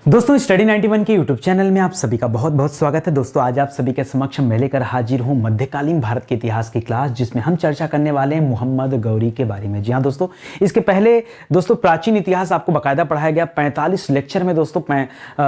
दोस्तों स्टडी 91 के YouTube channel में आप सभी का बहुत बहुत स्वागत है। दोस्तों आज आप सभी के समक्ष मैं लेकर हाजिर हूं मध्यकालीन भारत के इतिहास की क्लास, जिसमें हम चर्चा करने वाले हैं मोहम्मद गौरी के बारे में। जी हां दोस्तों, इसके पहले दोस्तों प्राचीन इतिहास आपको बाकायदा पढ़ाया गया 45 लेक्चर में दोस्तों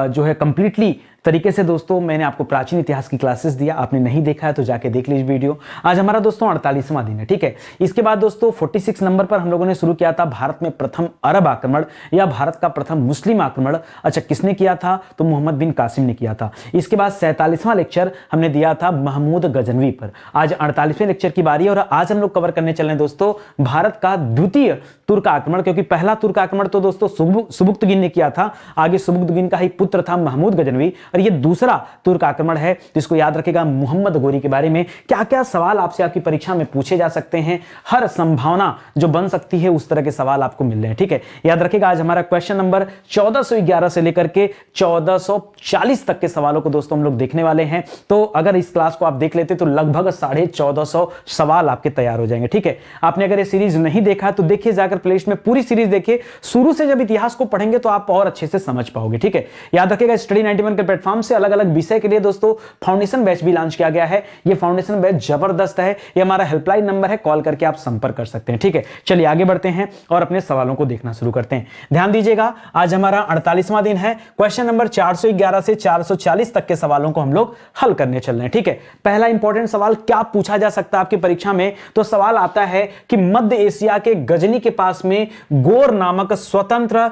जो है कंप्लीटली तरीके से दोस्तों मैंने आपको प्राचीन इतिहास की क्लासेस दिया। आपने नहीं देखा है तो जाके देख लीजिए वीडियो। आज हमारा दोस्तों 48वां दिन है, ठीक है। इसके बाद दोस्तों 46 नंबर पर हम लोगों ने शुरू किया था भारत में प्रथम अरब आक्रमण या भारत का प्रथम मुस्लिम आक्रमण। अच्छा, किसने किया था? तो मोहम्मद बिन कासिम ने किया था। इसके बाद 47वां लेक्चर हमने दिया था महमूद गजनवी पर। आज 48वें लेक्चर की बारी है और आज हम लोग कवर करने चल रहे हैं दोस्तों भारत का द्वितीय तुर्क आक्रमण, क्योंकि पहला तुर्क आक्रमण तो दोस्तों सुबुक्तगिन ने किया था। आगे सुबुक्तगिन का ही पुत्र था महमूद गजनवी, और ये दूसरा तुर्क आक्रमण है जिसको याद रखेगा मोहम्मद गौरी के बारे में क्या क्या सवाल आपसे आपकी परीक्षा में पूछे जा सकते हैं। हर संभावना जो बन सकती है उस तरह के सवाल आपको मिल रहे हैं, ठीक है। याद रखेगा आज हमारा क्वेश्चन नंबर 1411 से लेकर के 1440 तक के सवालों को दोस्तों हम लोग देखने वाले हैं। तो अगर इस क्लास को आप देख लेते तो लगभग 1450 सवाल आपके तैयार हो जाएंगे, ठीक है। आपने अगर ये सीरीज नहीं देखा तो देखिए, जाकर प्लेलिस्ट में पूरी सीरीज देखिए। शुरू से जब इतिहास को पढ़ेंगे तो आप और अच्छे से समझ पाओगे, ठीक है। याद रखेगा स्टडी 91 के प्लेटफॉर्म से अलग अलग विषय के लिए दोस्तों फाउंडेशन बैच भी लॉन्च किया गया है। ये फाउंडेशन बैच जबरदस्त है। ये हमारा हेल्पलाइन नंबर है, कॉल करके आप संपर्क कर सकते हैं, ठीक है। चलिए आगे बढ़ते हैं और अपने सवालों को देखना शुरू करते हैं। ध्यान दीजिएगा, आज हमारा 48वां दिन है। क्वेश्चन नंबर 411 से 440 तक के सवालों को हम लोग हल करने चल रहे हैं, ठीक है। पहला इंपॉर्टेंट सवाल क्या पूछा जा सकता है आपकी परीक्षा में? तो सवाल आता है कि मध्य एशिया के गजनी के पास में गोर नामक स्वतंत्र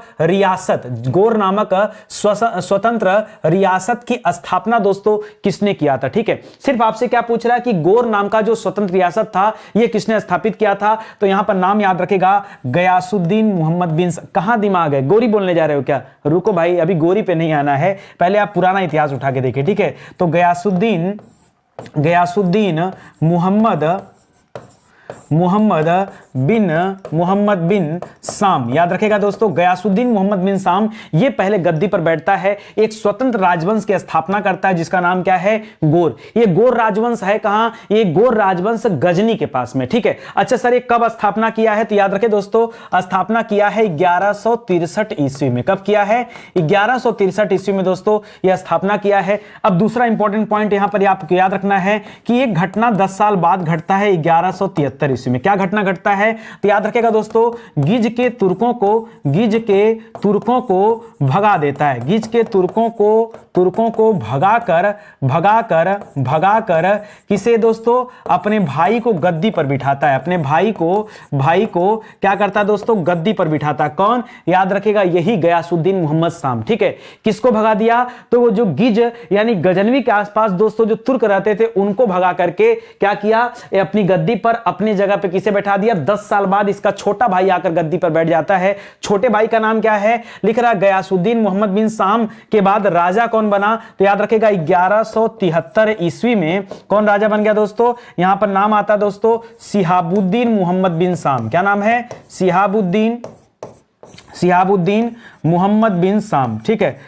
रियासत की स्थापना दोस्तों किसने किया था, ठीक है। सिर्फ आपसे क्या पूछ रहा है कि गोर नाम का जो स्वतंत्र रियासत था यह किसने स्थापित किया था? तो यहां पर नाम याद रखेगा गयासुद्दीन मोहम्मद बिन। कहां दिमाग है, गोरी बोलने जा रहे हो क्या? रुको भाई, अभी गोरी पे नहीं आना है, पहले आप पुराना इतिहास उठा के देखिए, ठीक है। तो गयासुद्दीन मोहम्मद बिन साम, याद रखेगा दोस्तों, गयासुद्दीन मोहम्मद बिन साम ये पहले गद्दी पर बैठता है। एक स्वतंत्र राजवंश की स्थापना करता है जिसका नाम क्या है? गोर। ये गोर राजवंश है कहां? ये गोर राजवंश गजनी के पास में, ठीक है। अच्छा सर, ये कब स्थापना किया है? तो याद रखें दोस्तों, स्थापना किया है 1163 ईस्वी में। कब किया है? 1163 ईस्वी में दोस्तों यह स्थापना किया है। अब दूसरा इंपॉर्टेंट पॉइंट यहां पर आपको याद रखना है कि एक घटना 10 साल बाद घटता है 1173 ईस्वी में। क्या घटना घटता है? तो याद रखेगा दोस्तों, गिज के तुर्कों को भगा देता है। गिज के तुर्कों को भगाकर किसे दोस्तों? अपने भाई को गद्दी पर बिठाता है। अपने भाई को क्या करता है दोस्तों? गद्दी पर बिठाता है। कौन? याद रखेगा, यही गयासुद्दीन मोहम्मद साम, ठीक है। किसको भगा दिया? तो वो जो गिज यानी गजनवी के आसपास दोस्तों जो तुर्क रहते थे उनको भगा करके क्या किया? अपनी गद्दी पर अपनी जगह पे किसे बैठा दिया? 10 साल बाद इसका छोटा भाई आकर गद्दी पर बैठ जाता है। छोटे भाई का नाम क्या है? लिख रहा गयासुद्दीन मोहम्मद बिन साम के बाद राजा कौन बना? तो याद रखेगा 1173 ईस्वी में कौन राजा बन गया दोस्तों? यहां पर नाम आता है दोस्तों शिहाबुद्दीन मोहम्मद बिन साम। क्या नाम है? शिहाबुद्दीन मोहम्मद बिन साम, ठीक है।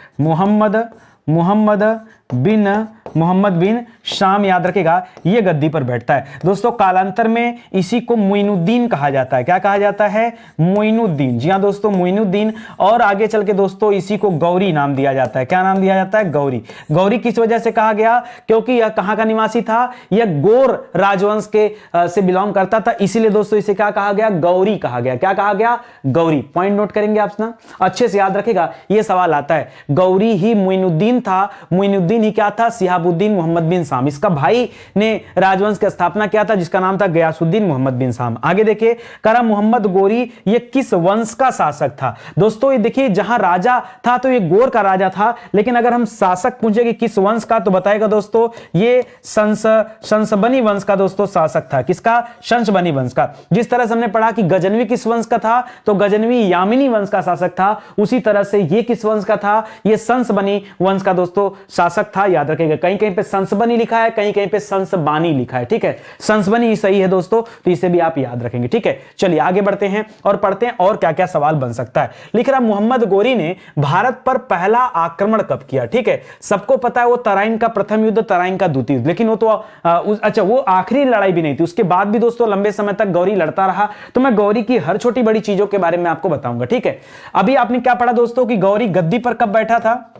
मोहम्मद बिन शाम, याद रखेगा, यह गद्दी पर बैठता है दोस्तों। कालांतर में इसी को मोइनुद्दीन कहा जाता है। क्या कहा जाता है? मोइनुद्दीन। जी हां दोस्तों, मोइनुद्दीन। और आगे चल के दोस्तों इसी को गौरी नाम दिया जाता है। क्या नाम दिया जाता है? गौरी। गौरी किस वजह से कहा गया? क्योंकि यह कहां का निवासी था? यह गोर राजवंश के से बिलोंग करता था, इसीलिए दोस्तों इसे क्या कहा गया? गौरी कहा गया। क्या कहा गया? गौरी। पॉइंट नोट करेंगे आप ना, अच्छे से याद रखेगा, यह सवाल आता है। गौरी ही मोइनुद्दीन था। मोइनुद्दीन ही क्या था? शिहाबुद्दीन मोहम्मद बिन साम। इसका भाई ने राजवंश की स्थापना किया था जिसका नाम था गयासुद्दीन मोहम्मद बिन साम। आगे देखिए, करा मोहम्मद गोरी ये किस वंश का शासक था? दोस्तों ये देखिए, जहां राजा था तो ये गोर का राजा था, लेकिन अगर हम शासक पूछेंगे किस वंश का तो बताएगा दोस्तों ये शंसबनी वंश का दोस्तों शासक था। किसका? शंसबनी वंश का। जिस तरह से हमने पढ़ा कि गजनवी किस वंश का था तो गजनवी यामिनी वंश का शासक था, उसी तरह से ये किस वंश का था? ये शंसबनी वंश का दोस्तों शासक था। याद रखेगा, कहीं कहीं पे शंसबनी लिखा है, कहीं कहीं पे शंसबानी लिखा है, ठीक है। शंसबनी सही है दोस्तों, तो इसे भी आप याद रखेंगे, ठीक है। चलिए आगे बढ़ते हैं और पढ़ते हैं और क्या क्या सवाल बन सकता है। लिख रहा मोहम्मद गोरी ने भारत पर पहला आक्रमण कब किया? ठीक है, सबको पता है वो तराइन का प्रथम युद्ध, तराइन का द्वितीय युद्ध, लेकिन वो तो अच्छा वो आखिरी लड़ाई भी नहीं थी, उसके बाद भी दोस्तों लंबे समय तक गौरी लड़ता रहा। तो मैं गौरी की हर छोटी बड़ी चीजों के बारे में आपको बताऊंगा, ठीक है। अभी आपने क्या पढ़ा दोस्तों कि गौरी गद्दी पर कब बैठा था?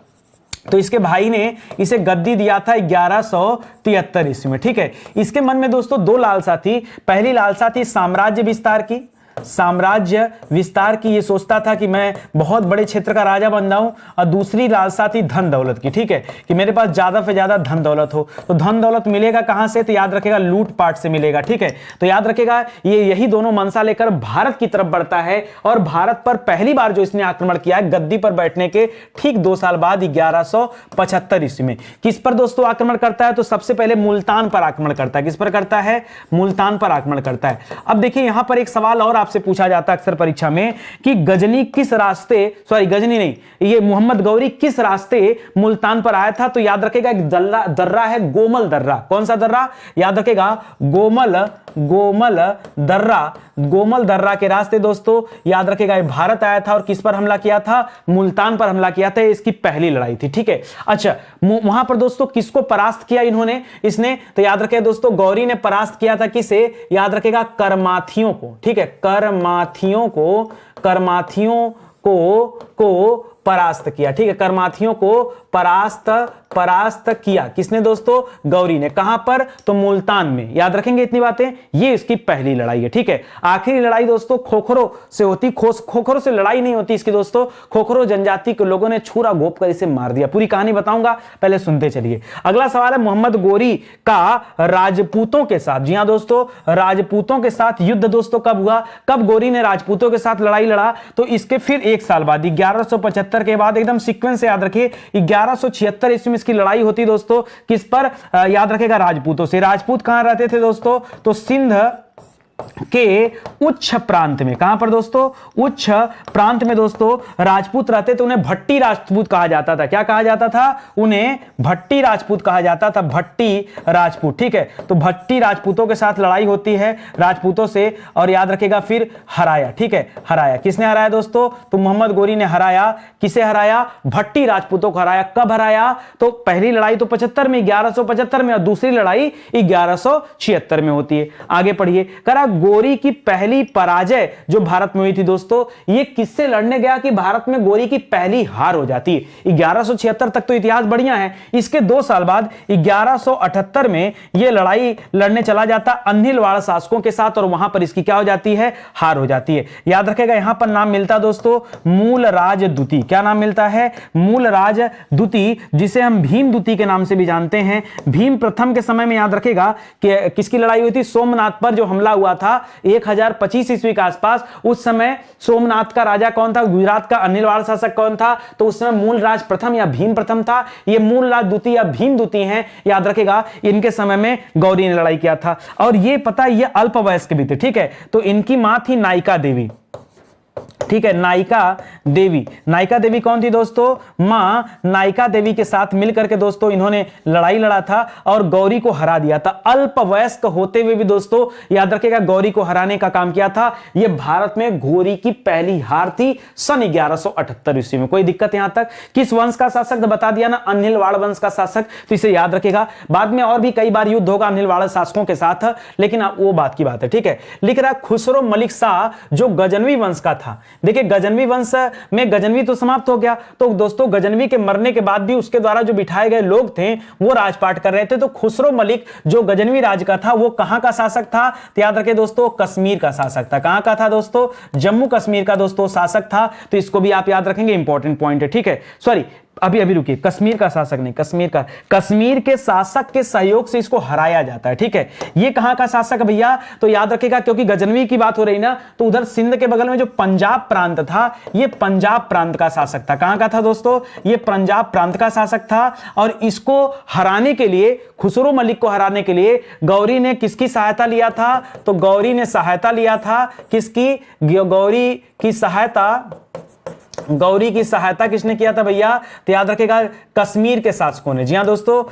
तो इसके भाई ने इसे गद्दी दिया था 1173 ईस्वी में। ठीक है, इसके मन में दोस्तों दो लालसा थी। पहली लालसा थी साम्राज्य विस्तार की, साम्राज्य विस्तार की, ये सोचता था कि मैं बहुत बड़े क्षेत्र का राजा बन जाऊं। और दूसरी लालसा थी धन दौलत की। ठीक है, कि मेरे पास ज्यादा से ज्यादा धन दौलत हो। तो धन दौलत मिलेगा कहां से? तो याद रखेगा लूटपाट से मिलेगा। ठीक है, तो याद रखेगा ये यही दोनों मनसा लेकर भारत की तरफ बढ़ता है और भारत पर पहली बार जो इसने आक्रमण किया है गद्दी पर बैठने के ठीक 2 साल बाद 1175 ईस्वी में। किस पर दोस्तों आक्रमण करता है? तो सबसे पहले मुल्तान पर आक्रमण करता है। किस पर करता है? मुल्तान पर आक्रमण करता है। अब देखिए यहां पर एक सवाल और आपसे पूछा जाता है अक्सर परीक्षा में कि गजनी किस रास्ते, सॉरी गजनी नहीं, ये मोहम्मद गौरी किस रास्ते मुल्तान पर आया था? तो याद रखेगा एक दर्रा है, गोमल दर्रा। कौन सा दर्रा? याद रखेगा गोमल दर्रा के रास्ते दोस्तों याद रखेगा भारत आया था। और किस पर हमला किया था? मुल्तान पर हमला किया था। इसकी पहली लड़ाई थी। ठीक है, अच्छा वहां पर दोस्तों किसको परास्त किया इसने? तो याद रखेगा दोस्तों गौरी ने परास्त किया था किसे? याद रखेगा करमाथियों को। ठीक है, करमाथियों को परास्त किया। ठीक है, करमाथियों को परास्त किया किसने दोस्तों? गौरी ने। कहां पर? तो मुल्तान में। याद रखेंगे इतनी बातें। ये इसकी पहली लड़ाई है। ठीक है, आखिरी लड़ाई दोस्तों खोखरो से होती। खोखरो से लड़ाई नहीं होती इसकी दोस्तों, खोखरो जनजाति के लोगों ने छुरा घोंप कर इसे मार दिया। पूरी कहानी बताऊंगा, पहले सुनते चलिए। अगला सवाल है मोहम्मद गौरी का राजपूतों के साथ, जी हां दोस्तों, राजपूतों के साथ युद्ध दोस्तों कब हुआ? कब गौरी ने राजपूतों के साथ लड़ाई लड़ा? तो इसके फिर 1 साल बाद 1175 के बाद, एकदम सीक्वेंस से याद रखिए, 1176 ईस्वी में इसकी लड़ाई होती दोस्तों। किस पर? याद रखेगा राजपूतों से। राजपूत कहां रहते थे दोस्तों? तो सिंध के उच्च प्रांत में। कहां पर दोस्तों? उच्च प्रांत में दोस्तों राजपूत रहते थे। उन्हें भट्टी राजपूत कहा जाता था। क्या कहा जाता था? उन्हें भट्टी राजपूत कहा जाता था, भट्टी राजपूत। ठीक है, तो भट्टी राजपूतों के साथ लड़ाई होती है राजपूतों से। और याद रखेगा फिर हराया। ठीक है, हराया। किसने हराया दोस्तों? तो मोहम्मद गौरी ने हराया। किसे हराया? भट्टी राजपूतों को हराया। कब हराया? तो पहली लड़ाई तो 75 में, 1175 में, और दूसरी लड़ाई 1176 में होती है। आगे पढ़िए। करा गौरी की पहली पराजय जो भारत में हुई थी दोस्तों, ये किससे लड़ने गया कि भारत में गौरी की पहली हार हो जाती है? 1176 तक तो इतिहास बढ़िया है। इसके 2 साल बाद 1178 में यह लड़ाई लड़ने चला जाता अन्हिलवाड़ शासकों के साथ, और वहां पर इसकी क्या हो जाती है? हार हो जाती है। याद रखेगा यहां पर नाम मिलता दोस्तों मूलराज द्वितीय। क्या नाम मिलता है? मूलराज द्वितीय, जिसे हम भीम द्वितीय के नाम से भी जानते हैं। भीम प्रथम के समय में याद रखेगा कि किसकी लड़ाई हुई थी? सोमनाथ पर जो हमला हुआ था 1025 ईस्वी के आसपास। उस समय सोमनाथ का राजा कौन था? गुजरात का अन्हिलवाड़ शासक कौन था? तो उस समय मूलराज प्रथम या भीम प्रथम था। ये मूलराज द्वितीय या भीम द्वितीय हैं। याद रखेगा इनके समय में गौरी ने लड़ाई किया था। और ये पता, ये अल्पवयस्क भी थे। ठीक है, तो इनकी मां थी नायिका देवी। ठीक है, नायिका देवी। नायिका देवी कौन थी दोस्तों? मां नायिका देवी के साथ मिलकर के दोस्तों इन्होंने लड़ाई लड़ा था और गौरी को हरा दिया था। अल्पवयस्क होते हुए भी दोस्तों याद रखेगा गौरी को हराने का काम किया था। यह भारत में गौरी की पहली हार थी सन 1178 ईस्वी में। कोई दिक्कत यहां तक? किस वंश का शासक? बता दिया ना, अन्हिलवाड़ वंश का शासक। तो इसे याद रखेगा। बाद में और भी कई बार युद्ध होगा अन्हिलवाड़ शासकों के साथ, लेकिन वो बात की बात है। ठीक है, लिख रहा खुसरो मलिक शाह जो गजनवी वंश का था। देखिए गजनवी वंश में गजनवी तो समाप्त हो गया, तो दोस्तों गजनवी के मरने के बाद भी उसके द्वारा जो बिठाए गए लोग थे वो राजपाट कर रहे थे। तो खुसरो मलिक जो गजनवी राज का था वो कहां का शासक था? तो याद रखें दोस्तों कश्मीर का शासक था। कहां का था दोस्तों? जम्मू कश्मीर का दोस्तों शासक था। तो इसको भी आप याद रखेंगे, इंपॉर्टेंट पॉइंट है। ठीक है, सॉरी अभी रुकिए, कश्मीर का शासक नहीं, कश्मीर के शासक के सहयोग से इसको हराया जाता है। ठीक है, ये कहां का शासक है भैया? तो याद रखेगा क्योंकि गजनवी की बात हो रही ना, तो उधर सिंध के बगल में जो पंजाब प्रांत था, ये पंजाब प्रांत का शासक था। कहां का था दोस्तों? ये पंजाब प्रांत का शासक था। और इसको हराने के लिए, खुसरो मलिक को हराने के लिए गौरी ने किसकी सहायता लिया था? तो गौरी ने सहायता लिया था किसकी? गौरी की सहायता किसने किया था भैया? तो याद रखेगा कश्मीर के शासकों ने। जी हां दोस्तों,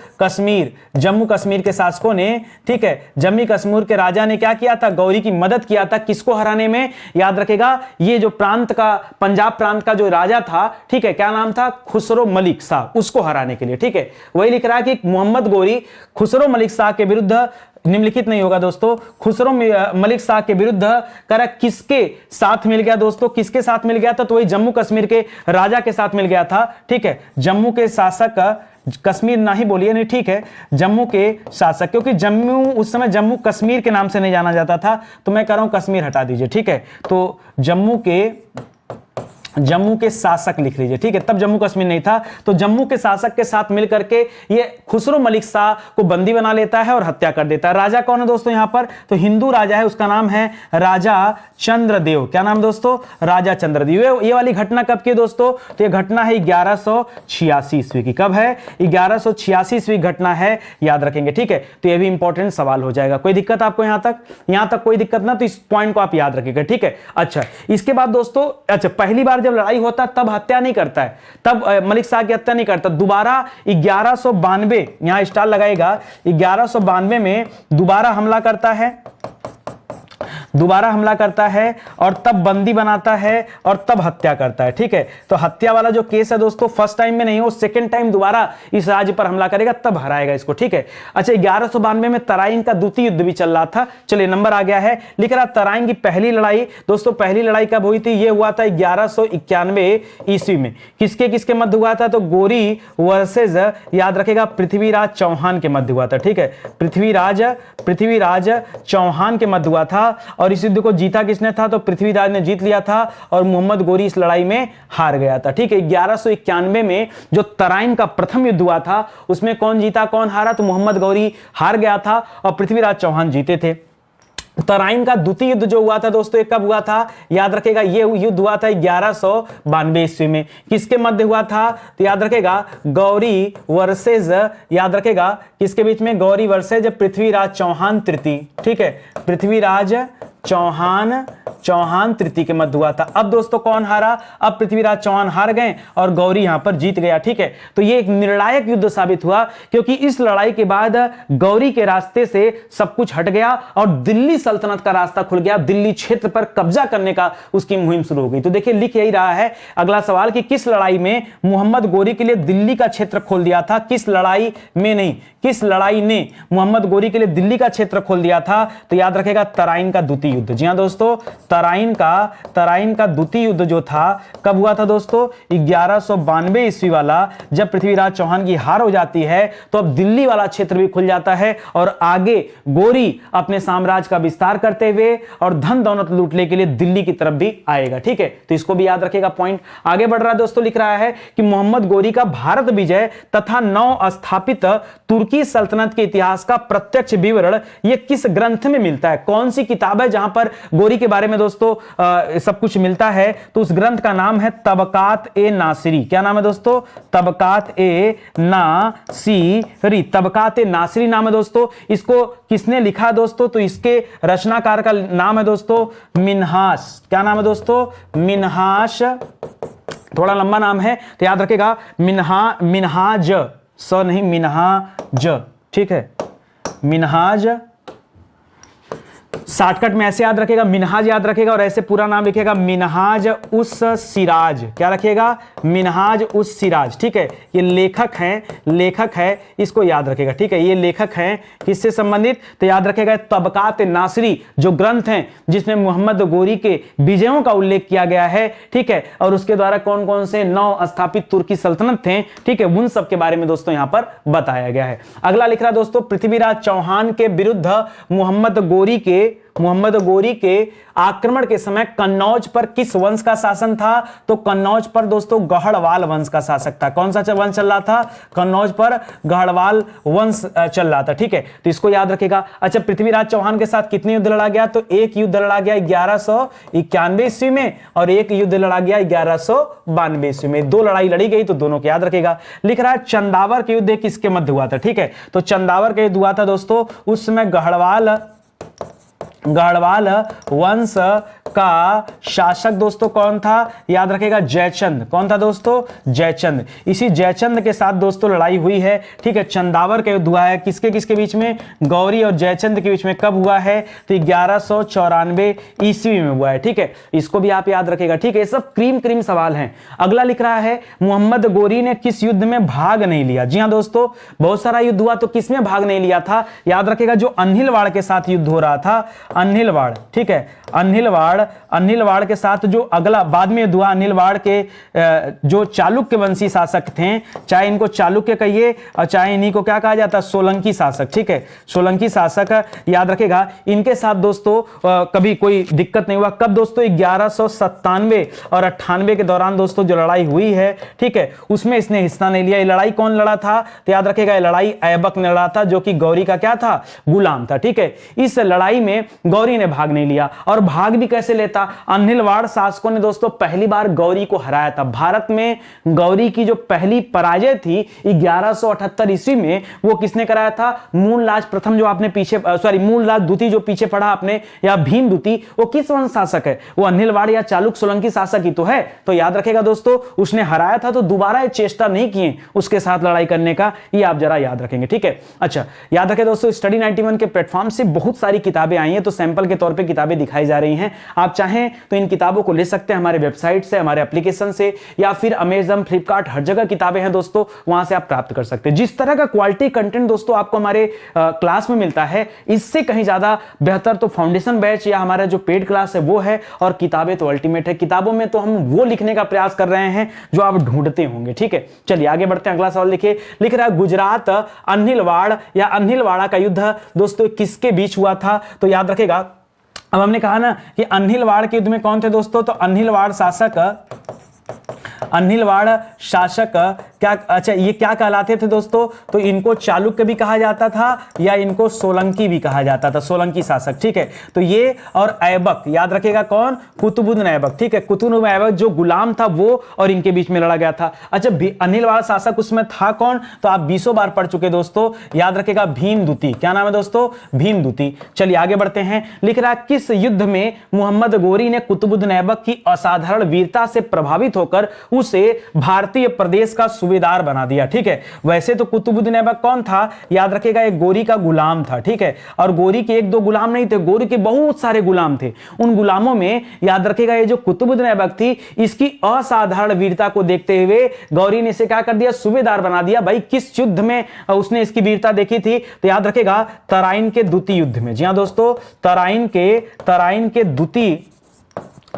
जम्मू कश्मीर के शासकों ने। ठीक है, जम्मू कश्मीर के राजा ने क्या किया था? गौरी की मदद किया था। किसको हराने में? याद रखेगा ये जो प्रांत का, पंजाब प्रांत का जो राजा था, ठीक है, क्या नाम था? खुसरो मलिक शाह, उसको हराने के लिए। ठीक है, वही लिख रहा है कि मोहम्मद गौरी खुसरो मलिक शाह के विरुद्ध निम्नलिखित नहीं होगा दोस्तों। खुसरो मलिक शाह के विरुद्ध करा किसके साथ मिल गया दोस्तों, किसके साथ मिल गया था? तो वही जम्मू कश्मीर के राजा के साथ मिल गया था। ठीक है, जम्मू के शासक, कश्मीर ना ही बोलिए, नहीं ठीक है, जम्मू के शासक, क्योंकि जम्मू उस समय जम्मू कश्मीर के नाम से नहीं जाना जाता था, तो मैं कह रहा हूं कश्मीर हटा दीजिए। ठीक है, तो जम्मू के शासक लिख लीजिए। ठीक है, तब जम्मू कश्मीर नहीं था, तो जम्मू के शासक के साथ मिलकर के ये खुसरो मलिक शाह को बंदी बना लेता है और हत्या कर देता है। राजा कौन है दोस्तों यहां पर? तो हिंदू राजा है, उसका नाम है राजा चंद्रदेव। क्या नाम दोस्तों? राजा चंद्रदेव। ये वाली घटना कब की दोस्तों? तो ये घटना है 1186 ईस्वी की। कब है? 1186 ईस्वी घटना है, याद रखेंगे। ठीक है, तो ये भी इंपॉर्टेंट सवाल हो जाएगा। कोई दिक्कत आपको यहां तक कोई दिक्कत ना, तो इस पॉइंट को आप याद रखिएगा। ठीक है, अच्छा, इसके बाद दोस्तों, अच्छा, पहली बार जब लड़ाई होता तब हत्या नहीं करता है, तब मलिक शाह की हत्या नहीं करता। दोबारा 1192, यहां स्टार लगाएगा, 1192 में दोबारा हमला करता है और तब बंदी बनाता है और तब हत्या करता है। ठीक है, तो हत्या वाला जो केस है दोस्तों, फर्स्ट टाइम में नहीं हो, सेकंड टाइम दोबारा इस राज्य पर हमला करेगा, तब हराएगा इसको। ठीक है, अच्छा, 1192 में तराइन का द्वितीय युद्ध भी चल रहा था। चलिए, नंबर आ गया है, लिख रहा तराइन की पहली लड़ाई। दोस्तों पहली लड़ाई कब हुई थी? ये हुआ था 1191 ईस्वी में। किसके किसके मध्य हुआ था? तो गोरी वर्सेस, याद रखेगा, पृथ्वीराज चौहान के मध्य हुआ था। ठीक है, पृथ्वीराज चौहान के मध्य हुआ था, और इस युद्ध को जीता किसने था? तो पृथ्वीराज ने जीत लिया था, और मोहम्मद गोरी इस लड़ाई में हार गया था। ठीक है, 1191 में जो तराइन का प्रथम युद्ध हुआ था, उसमें कौन जीता कौन हारा? तो मोहम्मद गोरी हार गया था और पृथ्वीराज चौहान जीते थे। तराइन का द्वितीय युद्ध जो हुआ था दोस्तों, ये कब हुआ था? याद रखेगा, ये युद्ध हुआ था 1192 ईस्वी में। किसके मध्य हुआ था? तो याद रखेगा, गौरी वर्सेस, याद रखेगा, किसके बीच में? गौरी वर्सेस पृथ्वीराज चौहान तृतीय। ठीक है, पृथ्वीराज चौहान तृतीय के मध्य हुआ था। अब दोस्तों कौन हारा? अब पृथ्वीराज चौहान हार गए और गौरी यहां पर जीत गया। ठीक है, तो ये एक निर्णायक युद्ध साबित हुआ, क्योंकि इस लड़ाई के बाद गौरी के रास्ते से सब कुछ हट गया और दिल्ली सल्तनत का रास्ता खुल गया। दिल्ली क्षेत्र पर कब्जा करने का उसकी मुहिम शुरू हो गई। तो देखिए, लिख यही रहा है अगला सवाल कि किस लड़ाई में मोहम्मद गोरी के लिए दिल्ली का क्षेत्र खोल दिया था? किस लड़ाई में नहीं, किस लड़ाई ने मोहम्मद गोरी के लिए दिल्ली का क्षेत्र खोल दिया था? तो याद रखेगा, तराइन का द्वितीय युद्ध। जी हां दोस्तों, तराइन का द्वितीय युद्ध जो था कब हुआ था दोस्तों? 1192 ईस्वी वाला। जब पृथ्वीराज चौहान की हार हो जाती है, तो अब दिल्ली वाला क्षेत्र भी खुल जाता है और आगे गोरी अपने साम्राज्य का विस्तार करते हुए और धन दौलत लूटने के लिए दिल्ली की तरफ भी आएगा। ठीक है, तो इसको भी याद रखेगा। पॉइंट आगे बढ़ रहा है दोस्तों, लिख रहा है कि मोहम्मद गोरी का भारत विजय तथा नव स्थापित तुर्की सल्तनत के इतिहास का प्रत्यक्ष विवरण ये किस ग्रंथ में मिलता है? कौन सी किताब है जहां पर गोरी के बारे में दोस्तों सब कुछ मिलता है? तो उस ग्रंथ का नाम है तबकात-ए-नासिरी। क्या नाम है दोस्तों? तबकात-ए-नासिरी। तबकात-ए-नासिरी नाम है दोस्तों। इसको किसने लिखा दोस्तों? तो इसके रचनाकार का नाम है दोस्तों मिन्हास। क्या नाम है दोस्तों? मिन्हास। थोड़ा लंबा नाम है, तो याद रखेगा, मिन्हाज, नहीं, मिन्हाज। ठीक है, मिन्हाज। शॉर्टकट में ऐसे याद रखेगा, मिन्हाज याद रखेगा, और ऐसे पूरा नाम लिखेगा मिन्हाज उस सिराज। क्या रखेगा? मिन्हाज उस सिराज। ठीक है, ये लेखक है, इसको याद रखेगा। ठीक है, ये लेखक हैं, किससे संबंधित? तो याद रखेगा, तबकात-ए-नासिरी जो ग्रंथ हैं जिसमें मोहम्मद गोरी के विजयों का उल्लेख किया गया है। ठीक है, और उसके द्वारा कौन कौन से नव स्थापित तुर्की सल्तनत थे, ठीक है, उन सब के बारे में दोस्तों यहां पर बताया गया है। अगला लिख रहा दोस्तों, पृथ्वीराज चौहान के विरुद्ध मोहम्मद गोरी के आक्रमण के समय कन्नौज पर किस वंश का शासन था? तो कन्नौज पर दोस्तों गढ़वाल वंश का शासक था। कौन सा वंश चल रहा था? कन्नौज पर गढ़वाल वंश चल रहा था। ठीक है, तो इसको याद रखेगा। अच्छा, पृथ्वीराज चौहान के साथ कितने युद्ध लड़ा गया? तो एक युद्ध लड़ा गया 1191 ईस्वी में और एक युद्ध लड़ा गया 1192 ईस्वी में। दो लड़ाई लड़ी गई, तो दोनों को याद रखेगा। लिख रहा है चंदावर के युद्ध किसके मध्य हुआ था? ठीक है, तो चंदावर का युद्ध हुआ था दोस्तों, उस समय गढ़वाल वंश का शासक दोस्तों कौन था? याद रखेगा जयचंद। कौन था दोस्तों? जयचंद। इसी जयचंद के साथ दोस्तों लड़ाई हुई है, ठीक है। चंदावर का युद्ध हुआ है किसके किसके बीच में? गौरी और जयचंद के बीच में। कब हुआ है? तो 1194 ईस्वी में हुआ है, ठीक है। इसको भी आप याद रखेगा, ठीक है। ये सब क्रीम सवाल हैं। अगला लिख रहा है मोहम्मद गोरी ने किस युद्ध में भाग नहीं लिया? जी हां दोस्तों, बहुत सारा युद्ध हुआ तो किसमें भाग नहीं लिया था? याद रखेगा जो अन्हिलवाड़ के साथ युद्ध हो रहा था, अन्हिलवाड़, ठीक है। अन्हिलवाड़ के साथ जो अगला बाद में युद्ध हुआ, अन्हिलवाड़ के जो चालुक्य वंशी शासक थे, चाहे इनको चालुक्य कहिए और चाहे इन्हीं को क्या कहा जाता है? सोलंकी शासक, ठीक है। सोलंकी शासक याद रखेगा, इनके साथ दोस्तों कभी कोई दिक्कत नहीं हुआ। कब दोस्तों? 1197 और 98 के दौरान दोस्तों जो लड़ाई हुई है, ठीक है, उसमें इसने हिस्सा नहीं लिया। ये लड़ाई कौन लड़ा था? तो याद रखेगा ये लड़ाई ऐबक ने लड़ा था, जो कि गौरी का क्या था? गुलाम था, ठीक है। इस लड़ाई में गौरी ने भाग नहीं लिया। और भाग भी कैसे लेता? अन्हिलवाड़ शासकों ने दोस्तों पहली बार गौरी को हराया था। भारत में गौरी की जो पहली पराजय थी 1178 ईस्वी में, वो किसने कराया था? मूलराज प्रथम, जो आपने पीछे मूलराज द्वितीय जो पीछे पढ़ा आपने, या भीम द्वितीय, वो किस वंश शासक है? वो अन्हिलवाड़ या चालुक्य सोलंकी शासक ही तो है। तो याद रखेगा दोस्तों, उसने हराया था तो दोबारा चेष्टा नहीं किए उसके साथ लड़ाई करने का, ये आप जरा याद रखेंगे, ठीक है। अच्छा, याद रखें दोस्तों, स्टडी 91 के प्लेटफॉर्म से बहुत सारी किताबें आई हैं, तो सैंपल के तौर पे किताबें दिखाई जा रही हैं। आप चाहें तो इन किताबों को ले सकते हैं हमारे वेबसाइट से, हमारे एप्लीकेशन से, या फिर अमेजन, फ्लिपकार्ट, हर जगह किताबें हैं दोस्तों, वहां से आप प्राप्त कर सकते हैं। जिस तरह का क्वालिटी कंटेंट दोस्तों आपको हमारे क्लास में मिलता है, इससे कहीं ज्यादा बेहतर तो फाउंडेशन बैच या हमारा जो पेड क्लास है वो है, और किताबें तो अल्टीमेट है। किताबों में तो हम वो लिखने का प्रयास कर रहे हैं जो आप ढूंढते होंगे, ठीक है। चलिए आगे बढ़ते हैं। अगला सवाल लिखिए। लिख रहा है गुजरात अन्हिलवाड़ या अन्हिलवाड़ा का युद्ध दोस्तों किसके बीच हुआ था? तो याद रखेगा, अब हमने कहा ना कि अन्हिलवाड़ के युद्ध में कौन थे दोस्तों? तो अन्हिलवाड़ शासक क्या, अच्छा ये क्या कहलाते थे दोस्तों? तो इनको चालुक्य भी कहा जाता था या इनको सोलंकी भी कहा जाता था, सोलंकी शासक, ठीक है। तो ये और ऐबक, याद रखेगा कौन? कुतुबुद्दीन ऐबक, ठीक है। कुतुबुद्दीन ऐबक जो गुलाम था वो, और इनके बीच में लड़ा गया था। अच्छा, अन्हिलवाड़ शासक उसमें था कौन? तो आप 20 बार पढ़ चुके दोस्तों, याद रखेगा भीम द्वितीय। क्या नाम है दोस्तों? भीम द्वितीय। चलिए आगे बढ़ते हैं। लिख रहा है किस युद्ध में मोहम्मद गोरी ने कुतुबुद्दीन ऐबक की असाधारण वीरता से प्रभावित होकर उसे भारतीय प्रदेश का सूबेदार बना दिया, ठीक है। वैसे तो कुतुबुद्दीन ऐबक कौन था? याद रखेगा एक गोरी का गुलाम था, ठीक है। और गोरी के एक दो गुलाम नहीं थे, गोरी के बहुत सारे गुलाम थे। उन गुलामों में याद रखेगा ये जो कुतुबुद्दीन ऐबक थी, इसकी असाधारण वीरता को देखते हुए गौरी ने इसे क्या कर दिया? सूबेदार बना दिया। भाई किस युद्ध में उसने इसकी वीरता देखी थी? तो याद रखेगा तराइन के द्वितीय युद्ध में। जी हां दोस्तों, तराइन के द्वितीय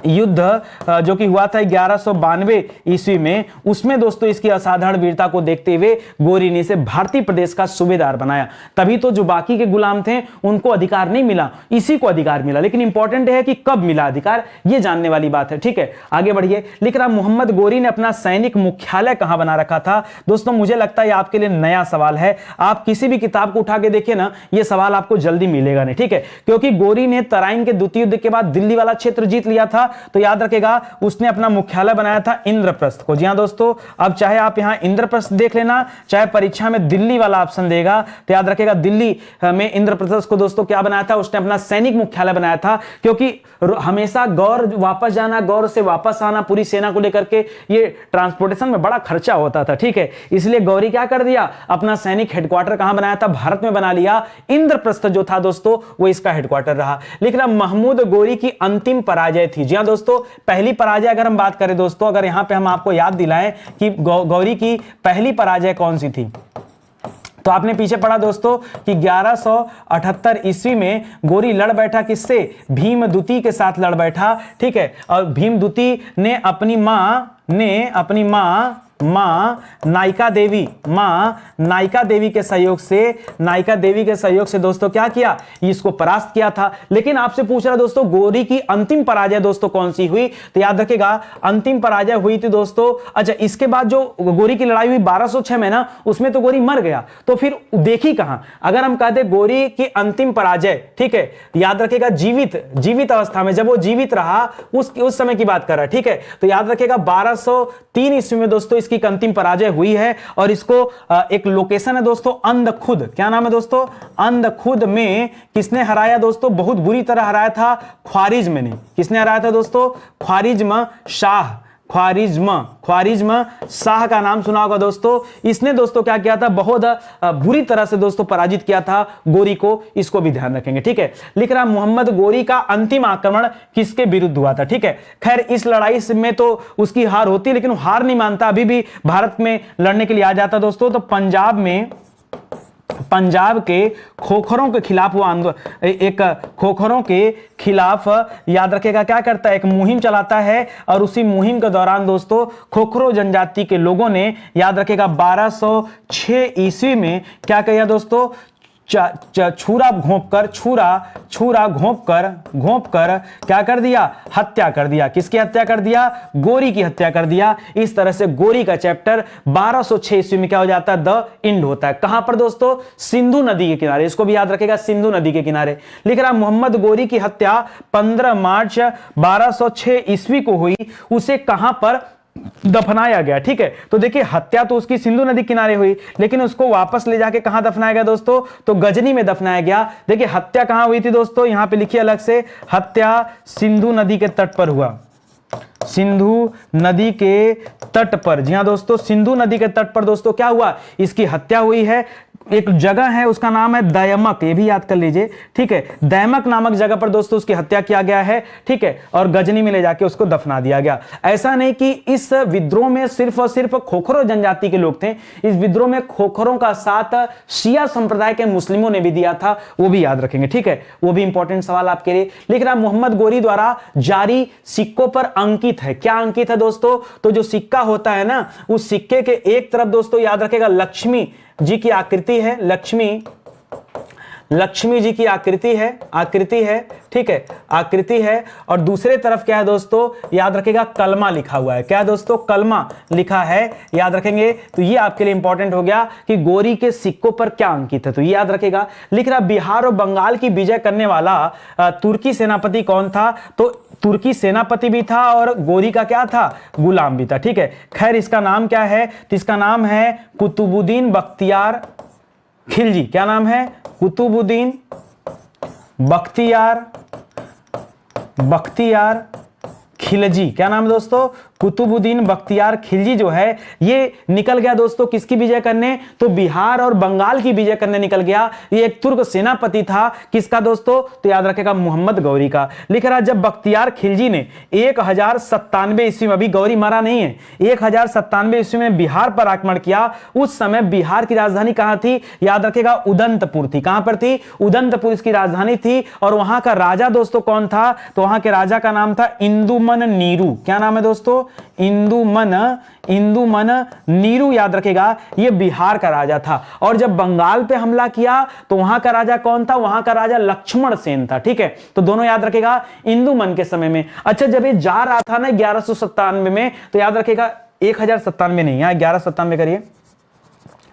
युद्ध जो कि हुआ था 1192 ईस्वी में, उसमें दोस्तों इसकी असाधारण वीरता को देखते हुए गोरी ने इसे भारतीय प्रदेश का सूबेदार बनाया। तभी तो जो बाकी के गुलाम थे उनको अधिकार नहीं मिला, इसी को अधिकार मिला। लेकिन इंपॉर्टेंट है कि कब मिला अधिकार, ये जानने वाली बात है, ठीक है। आगे बढ़िए। लिख रहा मोहम्मद गोरी ने अपना सैनिक मुख्यालय कहां बना रखा था? दोस्तों मुझे लगता है आपके लिए नया सवाल है। आप किसी भी किताब को उठा के देखिए ना, ये सवाल आपको जल्दी मिलेगा नहीं, ठीक है। क्योंकि गोरी ने तराइन के द्वितीय युद्ध के बाद दिल्ली वाला क्षेत्र जीत लिया था, तो याद रखेगा उसने अपना मुख्यालय बनाया था इंद्रप्रस्थ को। जी हां दोस्तों, अब चाहे आप यहां इंद्रप्रस्थ देख लेना, चाहे परीक्षा में दिल्ली वाला ऑप्शन देगा, तो याद रखेगा दिल्ली में इंद्रप्रस्थ को दोस्तों क्या बनाया था? उसने अपना सैनिक मुख्यालय बनाया था। क्योंकि हमेशा गौर वापस जाना, गौर से वापस आना, पूरी सेना को लेकर के ये ट्रांसपोर्टेशन में बड़ा खर्चा होता था, ठीक है। इसलिए गौरी क्या कर दिया? अपना सैनिक हेडक्वार्टर कहां बनाया था? भारत में बना लिया। इंद्रप्रस्थ जो था दोस्तों वो इसका हेडक्वार्टर रहा। लिख रहा महमूद गोरी की अंतिम पराजय थी। जी हां दोस्तों, पहली पराजय अगर हम बात करें दोस्तों, अगर यहां पे हम आपको याद दिलाएं कि गौरी की पहली पराजय कौन सी थी, तो आपने पीछे पढ़ा दोस्तों कि 1178 ईस्वी में गोरी लड़ बैठा किससे? भीम द्वितीय के साथ लड़ बैठा, ठीक है। और भीम द्वितीय ने अपनी मां नायिका देवी के सहयोग से दोस्तों क्या किया? इसको परास्त किया था। लेकिन आपसे पूछ रहा दोस्तों गोरी की अंतिम पराजय दोस्तों कौन सी हुई? तो याद रखेगा अंतिम पराजय हुई थी दोस्तों, अच्छा इसके बाद जो गोरी की लड़ाई हुई 1206 में ना, उसमें तो गोरी मर गया, तो फिर देखी कहां? अगर हम कहते गोरी की अंतिम पराजय, ठीक है, याद रखेगा जीवित अवस्था में, जब वो जीवित रहा उस समय की बात कर रहा है, ठीक है। तो याद रखेगा 1203 ईस्वी में दोस्तों इसकी अंतिम पराजय हुई है। और इसको एक लोकेशन है दोस्तों अंधखुद, क्या नाम है दोस्तों, अंधखुद में किसने हराया दोस्तों, बहुत बुरी तरह हराया था ख्वारिज्म ने। किसने हराया था दोस्तों, ख्वारिज्म शाह, ख्वारिज्म शाह का नाम सुना होगा दोस्तों। इसने दोस्तों क्या किया था, बहुत बुरी तरह से दोस्तों पराजित किया था गोरी को, इसको भी ध्यान रखेंगे। ठीक है, लिख रहा मोहम्मद गोरी का अंतिम आक्रमण किसके विरुद्ध हुआ था। ठीक है, खैर इस लड़ाई में तो उसकी हार होती है, लेकिन हार नहीं मानता, अभी भी भारत में लड़ने के लिए आ जाता दोस्तों। तो पंजाब के खोखरों के खिलाफ वो आंदोलन, एक खोखरों के खिलाफ याद रखेगा क्या करता है, एक मुहिम चलाता है। और उसी मुहिम के दौरान दोस्तों खोखरो जनजाति के लोगों ने याद रखेगा 1206 ईस्वी में क्या किया दोस्तों, छुरा घोंप कर क्या कर दिया, हत्या कर दिया। किसकी हत्या कर दिया, गोरी की हत्या कर दिया। इस तरह से गोरी का चैप्टर 1206 ईस्वी में क्या हो जाता है, द एंड होता है। कहां पर दोस्तों, सिंधु नदी के किनारे, इसको भी याद रखेगा, सिंधु नदी के किनारे। लिख रहा मोहम्मद गोरी की हत्या 15 मार्च 1206 ईस्वी को हुई। उसे कहां पर दफनाया गया। ठीक है, तो देखिए हत्या तो उसकी सिंधु नदी किनारे हुई, लेकिन उसको वापस ले जाके कहां दफनाया गया दोस्तों, तो गजनी में दफनाया गया। देखिए हत्या कहां हुई थी दोस्तों, यहां पे लिखिए अलग से, हत्या सिंधु नदी के तट पर हुआ, सिंधु नदी के तट पर। जी हां दोस्तों, सिंधु नदी के तट पर दोस्तों क्या हुआ, इसकी हत्या हुई है। एक जगह है उसका नाम है दयमक, ये भी याद कर लीजिए। ठीक है, दयमक नामक जगह पर दोस्तों उसकी हत्या किया गया है। ठीक है, और गजनी में ले जाके उसको दफना दिया गया। ऐसा नहीं कि इस विद्रोह में सिर्फ और सिर्फ खोखरो जनजाति के लोग थे, इस विद्रोह में खोखरों का साथ शिया संप्रदाय के मुस्लिमों ने भी दिया था, वो भी याद रखेंगे। ठीक है, वो भी इंपॉर्टेंट सवाल आपके लिए। लिख रहा मोहम्मद गोरी द्वारा जारी सिक्कों पर अंकित है, क्या अंकित है दोस्तों, तो जो सिक्का होता है ना, उस सिक्के के एक तरफ दोस्तों याद रखेगा लक्ष्मी जी की आकृति है, लक्ष्मी जी की आकृति है। ठीक है, आकृति है। और दूसरे तरफ क्या है दोस्तों, याद रखेगा कलमा लिखा हुआ है। क्या दोस्तों, कलमा लिखा है, याद रखेंगे। तो ये आपके लिए इंपॉर्टेंट हो गया कि गोरी के सिक्कों पर क्या अंकित है, तो ये याद रखेगा। लिख रहा बिहार और बंगाल की विजय करने वाला तुर्की सेनापति कौन था, तो तुर्की सेनापति भी था और गोरी का क्या था, गुलाम भी था। ठीक है, खैर इसका नाम क्या है, तो इसका नाम है कुतुबुद्दीन बख्तियार खिलजी। क्या नाम है, कुतुबुद्दीन बख्तियार खिलजी। क्या नाम है दोस्तों, कुतुबुद्दीन बख्तियार खिलजी जो है ये निकल गया दोस्तों किसकी विजय करने, तो बिहार और बंगाल की विजय करने निकल गया। ये एक तुर्क सेनापति था, किसका दोस्तों, तो याद रखेगा मोहम्मद गौरी का। लिख रहा जब बख्तियार खिलजी ने 1097 ईस्वी में, अभी गौरी मरा नहीं है, 1097 ईस्वी में बिहार पर आक्रमण किया। उस समय बिहार की राजधानी कहां थी, याद रखेगा उदंतपुर थी। कहां पर थी, उदंतपुर इसकी राजधानी थी। और वहां का राजा दोस्तों कौन था, तो वहां के राजा का नाम था इंदुमन नीरू। क्या नाम है दोस्तों, इंदुमन नीरू, याद रखेगा, यह बिहार का राजा था। और जब बंगाल पे हमला किया तो वहां का राजा कौन था, वहां का राजा लक्ष्मण सेन था। ठीक है, तो दोनों याद रखेगा इंदुमन के समय में। अच्छा, जब ये जा रहा था ना 1197 में, तो याद रखेगा 1097 नहीं, यहां 1197 करिए।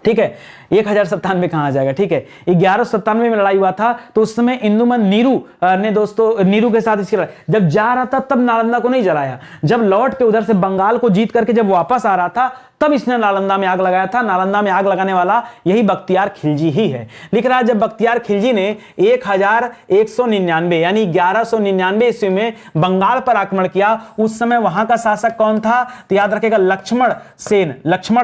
ठीक है, 1097 कहां आ जाएगा। ठीक है, 1197 में लड़ाई हुआ था, तो उस समय इंदुमन नीरू ने दोस्तों, नीरू के साथ इसकी लड़ाई जब जा रहा था तब नालंदा को नहीं जलाया, जब लौट के उधर से बंगाल को जीत करके जब वापस आ रहा था तब इसने नालंदा में आग लगाया था। नालंदा में आग लगाने वाला यही बख्तियार खिलजी ही है। लिख रहा है जब बख्तियार खिलजी ने 1199 यानी 1199 ईस्वी में बंगाल पर आक्रमण किया, उस समय वहां का शासक कौन था, तो याद रखेगा लक्ष्मण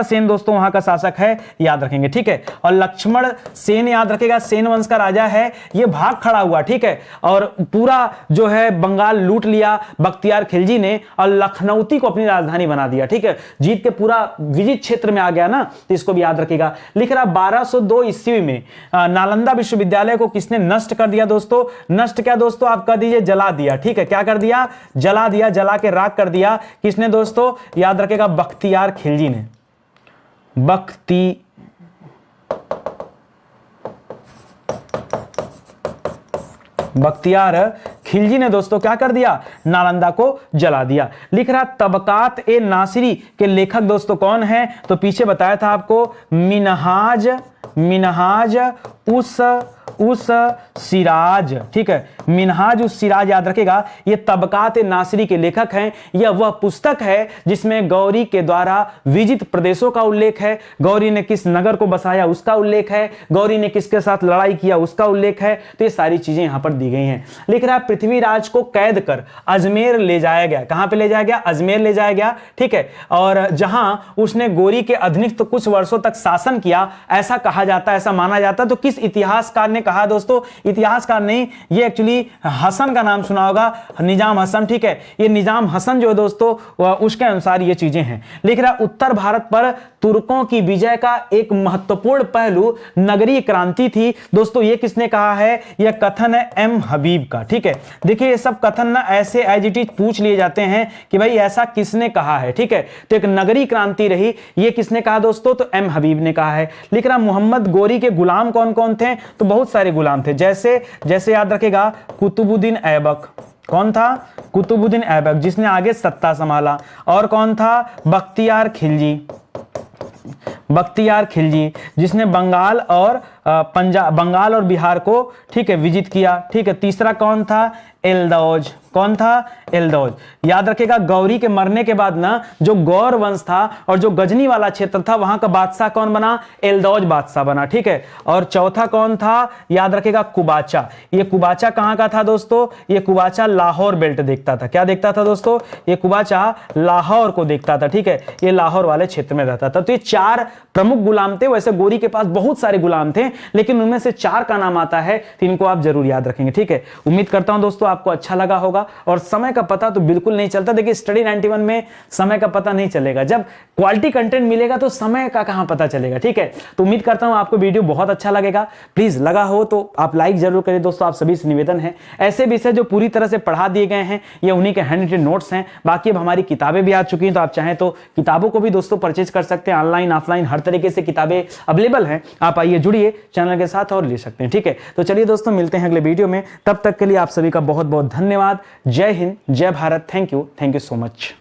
सेन दोस्तों वहां का शासक है, याद रखेंगे। ठीक है, और लक्ष्मण सेन याद रखेगा सेन वंश का राजा है, ये भाग खड़ा हुआ। ठीक है, और पूरा जो है बंगाल लूट लिया बख्तियार खिलजी ने और लखनऊती को अपनी राजधानी बना दिया। ठीक है, जीत के पूरा विजित क्षेत्र में आ गया ना, तो इसको भी याद रखेगा। लिख रहा 1202 ईस्वी में नालंदा विश्वविद्यालय को किसने नष्ट कर दिया दोस्तों, नष्ट क्या दोस्तों आप कह दीजिए, जला दिया। ठीक है, क्या कर दिया, जला दिया, जला के राख कर दिया। किसने दोस्तों, याद रखेगा बख्तियार खिलजी ने। बख्तियार खिलजी ने दोस्तों क्या कर दिया, नालंदा को जला दिया। लिख रहा तबकात ए नासिरी के लेखक दोस्तों कौन है, तो पीछे बताया था आपको मिनहाज उस सिराज, ठीक है, मिनहाज उस सिराज, याद रखेगा ये तबकात नासिरी के लेखक हैं। यह वह पुस्तक है जिसमें गौरी के द्वारा विजित प्रदेशों का उल्लेख है, गौरी ने किस नगर को बसाया उसका उल्लेख है, गौरी ने किसके साथ लड़ाई किया उसका उल्लेख है। तो ये सारी चीजें यहां पर दी गई हैं। लिख रहा है पृथ्वीराज को कैद कर अजमेर ले जाया गया। कहां पे ले जाया गया? अजमेर ले जाया गया, ठीक है, और जहां उसने गौरी के अधीनस्थ कुछ वर्षों तक शासन किया, ऐसा कहा जाता है, ऐसा माना जाता है। तो किस इतिहासकार ने कहा दोस्तों? इतिहासकार नहीं, ये एक्चुअली हसन का नाम सुना होगा, निजाम हसन, ठीक है, ये निजाम हसन जो है दोस्तों उसके अनुसार ये चीजें हैं। लिख रहा उत्तर भारत पर तुर्कों की विजय का एक महत्वपूर्ण पहलू नगरीय क्रांति थी। दोस्तों ये किसने कहा है? यह कथन है एम हबीब का, ठीक है। देखिए ये सब कथन ना ऐसे एज इट इज पूछ लिए जाते हैं कि भाई ऐसा किसने कहा है, ठीक है। तो एक नगरीय क्रांति रही, ये किसने कहा दोस्तों? तो एम हबीब ने कहा है। लिख रहा मोहम्मद गौरी के गुलाम कौन कौन थे? तो बहुत सारे गुलाम थे, जैसे जैसे याद रखेगा कुतुबुद्दीन ऐबक। कौन था? कुतुबुद्दीन ऐबक, जिसने आगे सत्ता संभाला। और कौन था? बख्तियार खिलजी, बख्तियार खिलजी, जिसने बंगाल और पंजाब, बंगाल और बिहार को, ठीक है, विजिट किया, ठीक है। तीसरा कौन था? एलदौज। कौन था? एलदौज। याद रखेगा गौरी के मरने के बाद ना जो गौर वंश था और जो गजनी वाला क्षेत्र था वहां का बादशाह कौन बना? एलदौज बादशाह बना, ठीक है। और चौथा कौन था? याद रखेगा कुबाचा। ये कुबाचा कहां का था दोस्तों? ये कुबाचा लाहौर बेल्ट देखता था। क्या देखता था दोस्तों? ये कुबाचा लाहौर को देखता था, ठीक है, ये लाहौर वाले क्षेत्र में रहता था। तो ये 4 प्रमुख गुलाम थे। वैसे गौरी के पास बहुत सारे गुलाम थे, लेकिन उनमें से 4 का नाम आता है, तो इनको आप जरूर याद रखेंगे, ठीक है। उम्मीद करता हूं दोस्तों आपको अच्छा लगा होगा। और समय का पता तो बिल्कुल नहीं चलता। देखिए स्टडी 91 में समय का पता नहीं चलेगा, जब क्वालिटी कंटेंट मिलेगा तो समय का कहां पता चलेगा, ठीक है। तो उम्मीद करता हूं आपको वीडियो बहुत अच्छा लगेगा। प्लीज लगा हो तो आप लाइक जरूर करें दोस्तों, आप सभी से निवेदन है। ऐसे विषय जो पूरी तरह से पढ़ा दिए गए हैं ये उन्हीं के हैंड रिटन नोट्स हैं। बाकी अब हमारी किताबें भी आ चुकी हैं, तो आप चाहें तो किताबों को भी दोस्तों परचेज कर सकते हैं। ऑनलाइन ऑफलाइन हर तरीके से किताबें अवेलेबल हैं। आप आइए जुड़िए चैनल के साथ और ले सकते हैं, ठीक है। तो चलिए दोस्तों मिलते हैं अगले वीडियो में, तब तक के लिए आप सभी का बहुत बहुत धन्यवाद। जय हिंद, जय Bharat. Thank you so much.